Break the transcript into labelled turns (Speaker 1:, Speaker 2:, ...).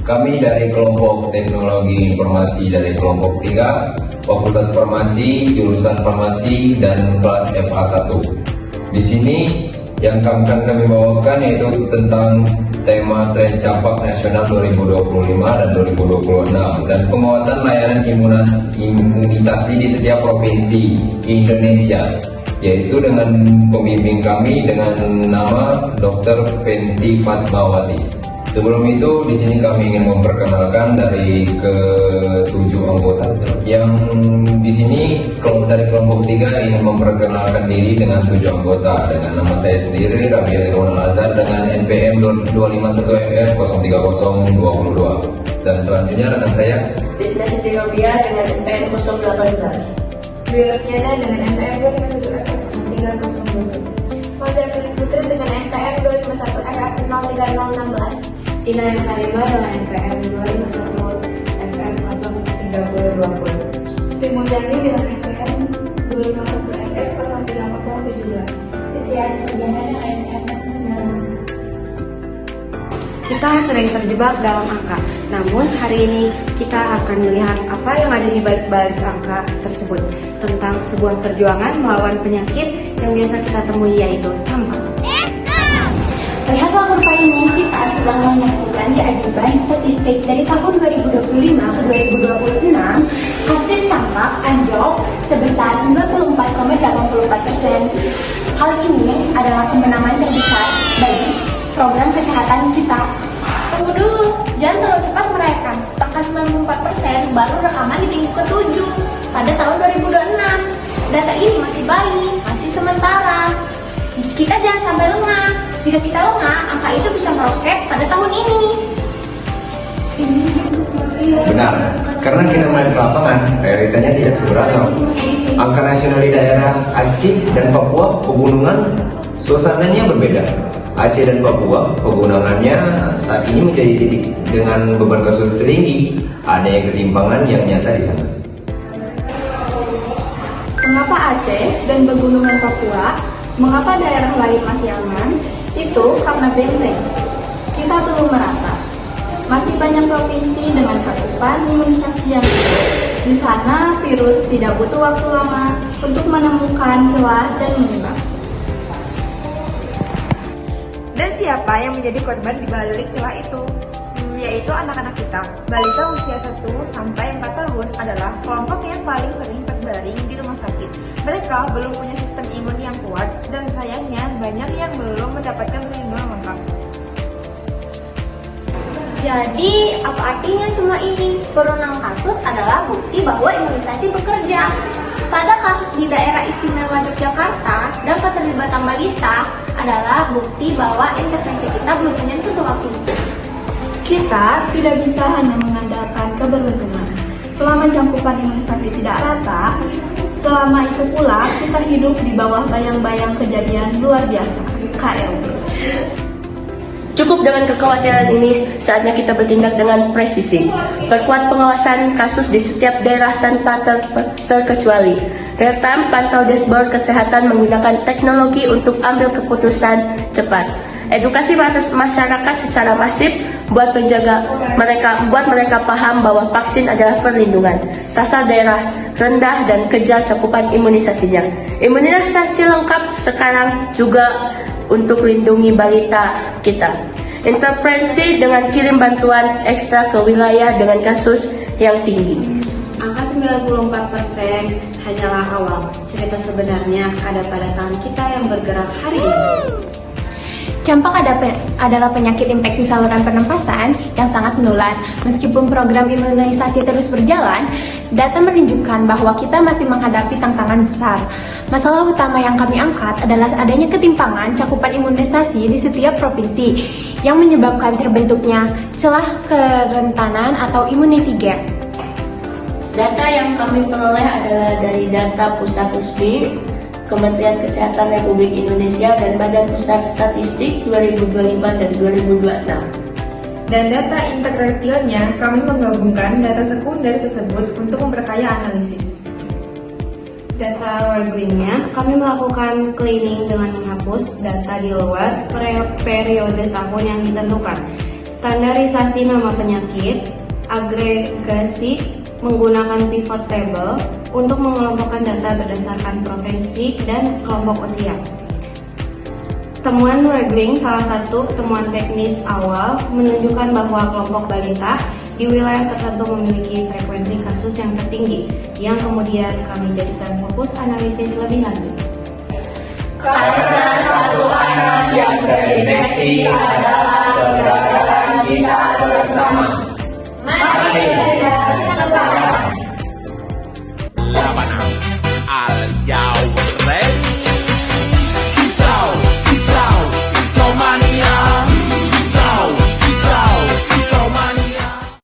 Speaker 1: Kami dari kelompok teknologi informasi dari kelompok 3, Fakultas Farmasi, jurusan Farmasi dan kelas FA1. Di sini yang akan kami bawakan yaitu tentang tema tren campak nasional 2025 dan 2026 dan penguatan layanan imunisasi di setiap provinsi Indonesia, yaitu dengan pembimbing kami dengan nama Dr. Fenty Fatmawati. Sebelum itu, di sini kami ingin memperkenalkan dari ke-7 anggota. Yang di sini dari kelompok 3 ingin memperkenalkan diri dengan 7 anggota dengan nama saya sendiri, Rabiel Irwan Al-Azhar, dengan NPM 251FF03022. Dan selanjutnya rekan saya
Speaker 2: Rizna Siti Robia dengan NPM 018.
Speaker 3: Wiyotiana dengan NPM 251FF03021. Model Putri dengan NPM 251FF03016.
Speaker 2: Ina Karima dengan NPM 251FF03020.
Speaker 3: Sri Mulyani dengan NPM 251FF03017.
Speaker 4: Fitria Sudiana dengan NPM 19.
Speaker 5: Kita sering terjebak dalam angka, namun hari ini kita akan melihat apa yang ada di balik angka tersebut, tentang sebuah perjuangan melawan penyakit yang biasa kita temui, yaitu campak.
Speaker 4: Lihatlah kurva ini, kita sedang menyaksikan keajaiban statistik dari tahun 2025 ke 2026. Kasus campak anjlok sebesar 94,84%. Hal ini adalah kemenangan terbesar bagi program kesehatan kita.
Speaker 3: Tunggu dulu, jangan terlalu cepat merayakan. Angka 94% baru rekaman di minggu ke-7 pada tahun 2026. Data ini masih baik, masih sementara. Kita jangan sampai lengah. Jika kita lengah, angka itu bisa meroket pada tahun ini.
Speaker 1: benar, karena kita main ke lapangan, realitanya tidak seberagam. Angka nasional di daerah Aceh dan Papua, pegunungan, suasananya berbeda. Aceh dan Papua, pegunungannya saat ini menjadi titik dengan beban kasus tertinggi. Adanya ketimpangan yang nyata di sana.
Speaker 3: Mengapa Aceh dan pegunungan Papua? Mengapa daerah lain masih aman? Itu karena benteng. Kita belum merata. Masih banyak provinsi dengan cakupan imunisasi yang tinggi. Di sana virus tidak butuh waktu lama untuk menemukan celah dan menyebar.
Speaker 5: Dan siapa yang menjadi korban di balik celah itu? Yaitu anak-anak kita. Balita usia 1 sampai 4 tahun adalah kelompok yang paling sering terbaring di rumah sakit. Mereka belum punya sistem imun yang kuat dan sayangnya banyak yang belum mendapatkan perlindungan lengkap.
Speaker 3: Jadi, apa artinya semua ini? Perulang kasus adalah bukti bahwa imunisasi bekerja. Pada kasus di daerah istimewa Yogyakarta dan keterlibatan balita adalah bukti bahwa intervensi kita belum menyentuh suatu. Kita tidak bisa hanya mengandalkan keberuntungan. Selama cakupan imunisasi tidak rata, selama itu pula kita hidup di bawah bayang-bayang kejadian luar biasa, KLB.
Speaker 2: Cukup dengan kekhawatiran ini, saatnya kita bertindak dengan presisi. Perkuat pengawasan kasus di setiap daerah tanpa terkecuali. Real-time pantau dashboard kesehatan menggunakan teknologi untuk ambil keputusan cepat. Edukasi masyarakat secara masif buat mereka paham bahwa vaksin adalah perlindungan. Sasar daerah rendah dan kejar cakupan imunisasinya. Imunisasi lengkap sekarang juga untuk lindungi balita kita. Intervensi dengan kirim bantuan ekstra ke wilayah dengan kasus yang tinggi.
Speaker 5: Angka 94% hanyalah awal. Cerita sebenarnya ada pada tangan kita yang bergerak hari ini.
Speaker 3: Campak adalah penyakit infeksi saluran pernapasan yang sangat menular. Meskipun program imunisasi terus berjalan, data menunjukkan bahwa kita masih menghadapi tantangan besar. Masalah utama yang kami angkat adalah adanya ketimpangan cakupan imunisasi di setiap provinsi yang menyebabkan terbentuknya celah kerentanan atau immunity gap.
Speaker 2: Data yang kami peroleh adalah dari data Pusat Pusbin, Kementerian Kesehatan Republik Indonesia dan Badan Pusat Statistik 2025 dan 2026.
Speaker 5: Dan data integrationnya kami menggabungkan data sekunder tersebut untuk memperkaya analisis. Data luar cleaning-nya, kami melakukan cleaning dengan menghapus data di luar periode tahun yang ditentukan.
Speaker 6: standarisasi nama penyakit, agregasi menggunakan pivot table untuk mengelompokkan data berdasarkan provinsi dan kelompok usia. Temuan Regling, salah satu temuan teknis awal, menunjukkan bahwa kelompok balita di wilayah tertentu memiliki frekuensi kasus yang tertinggi, yang kemudian kami jadikan fokus analisis lebih lanjut.
Speaker 2: Karena satu anak yang terinfeksi adalah kegagalan kita bersama.